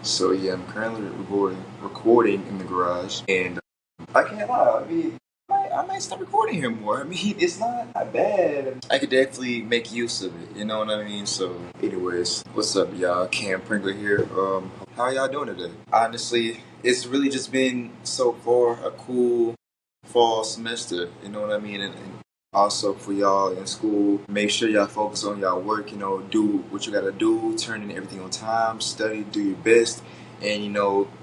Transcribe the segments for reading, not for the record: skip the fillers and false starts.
So yeah, I'm currently recording in the garage, and I can't lie. I might start recording here more. I mean, it's not that bad. I could definitely make use of it. You know what I mean? So, anyways, what's up, y'all? Cam Pringle here. How y'all doing today? Honestly, it's really just been so far a cool fall semester. You know what I mean? And also for y'all in school, make sure y'all focus on y'all work. Do what you gotta do, turn in everything on time, study, do your best, and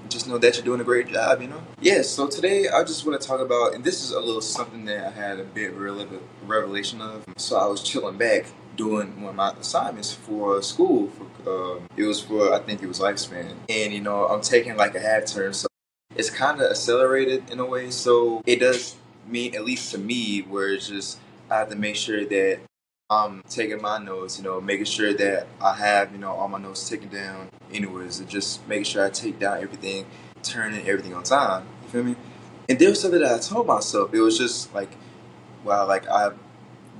just know that you're doing a great job. Yeah, so today I just want to talk about, and this is a little something that I had a bit revelation of. So I was chilling back doing one of my assignments for school. It was for, I think it was lifespan, and I'm taking like a half term, so it's kind of accelerated in a way. So it does mean, at least to me, where it's just I have to make sure that I'm taking my notes, making sure that I have, all my notes taken down. Anyways, just making sure I take down everything, turning everything on time. You feel me? And there was something that I told myself. It was just like, wow, like I'm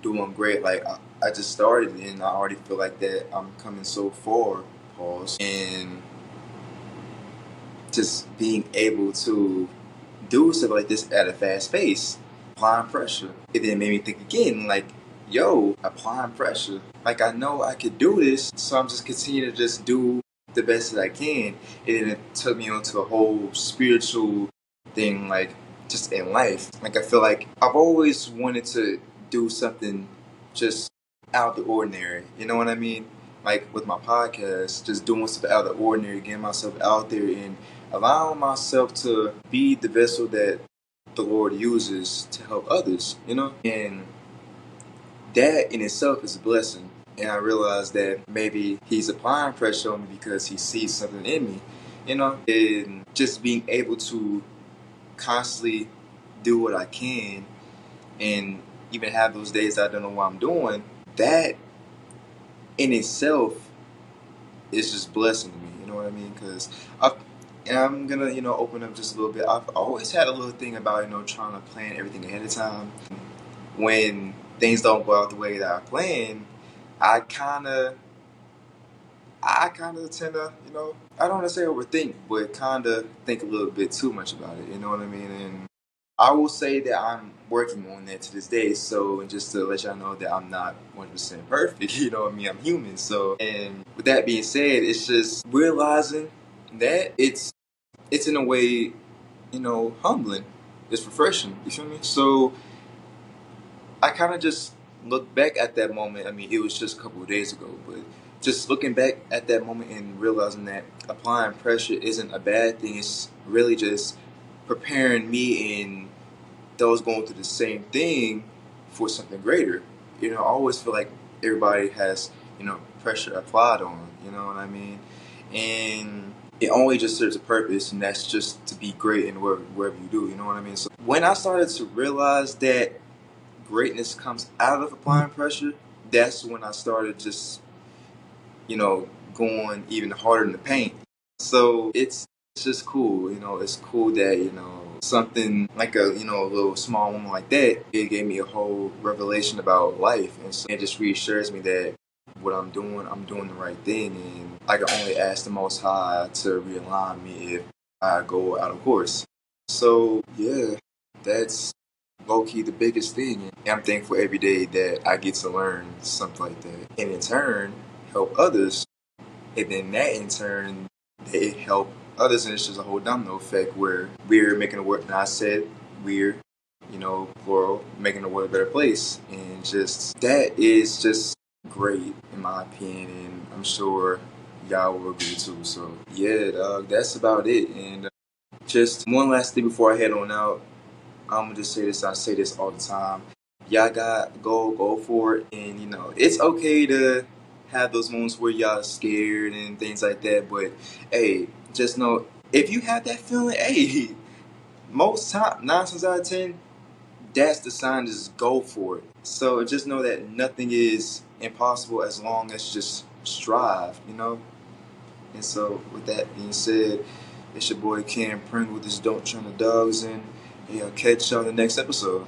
doing great. Like I just started, and I already feel like that I'm coming so far. Pause. And just being able to do stuff like this at a fast pace, applying pressure. It then made me think again, like, yo, applying pressure. Like, I know I could do this, so I'm just continuing to just do the best that I can. And then it took me onto a whole spiritual thing, like, just in life. Like, I feel like I've always wanted to do something just out of the ordinary. You know what I mean? Like, with my podcast, just doing stuff out of the ordinary, getting myself out there and allowing myself to be the vessel that the Lord uses to help others. And that in itself is a blessing. And I realized that maybe He's applying pressure on me because He sees something in me, and just being able to constantly do what I can and even have those days I don't know what I'm doing, that in itself is just blessing to me. You know what I mean? Because I'm gonna, open up just a little bit. I've always had a little thing about, trying to plan everything ahead of time. When things don't go out the way that I plan, I kind of tend to, I don't want to say overthink, but kind of think a little bit too much about it. You know what I mean? And I will say that I'm working on that to this day. So, and just to let y'all know that I'm not 100% perfect, you know what I mean? I'm human. So, and with that being said, it's just realizing that it's in a way, humbling. It's refreshing. You feel me? So I kind of just look back at that moment. I mean, it was just a couple of days ago, but just looking back at that moment and realizing that applying pressure isn't a bad thing. It's really just preparing me and those going through the same thing for something greater. I always feel like everybody has, pressure applied on. You know what I mean? And it only just serves a purpose, and that's just to be great in wherever you do. You know what I mean? So when I started to realize that greatness comes out of applying pressure, that's when I started just, going even harder in the paint. So it's just cool. It's cool that, something like a little small moment like that, it gave me a whole revelation about life. And so it just reassures me that what I'm doing the right thing. And I can only ask the Most High to realign me if I go out of course. So, yeah, that's low key the biggest thing. And I'm thankful every day that I get to learn something like that. And in turn, help others. And then that in turn, they help others. And it's just a whole domino effect where we're making the world, and I said we're, plural, making the world a better place. And just, that is just great in my opinion. And I'm sure y'all will agree too. So yeah, dog, that's about it. And just one last thing before I head on out. I'm gonna just say this. I say this all the time. Y'all got go for it, and it's okay to have those moments where y'all scared and things like that. But hey, just know if you have that feeling, hey, most time 9 times out of 10, that's the sign to just go for it. So just know that nothing is impossible as long as you just strive. And so with that being said, it's your boy Cam Pringle. This Don't Turn the Dogs in. Yeah, catch y'all in the next episode.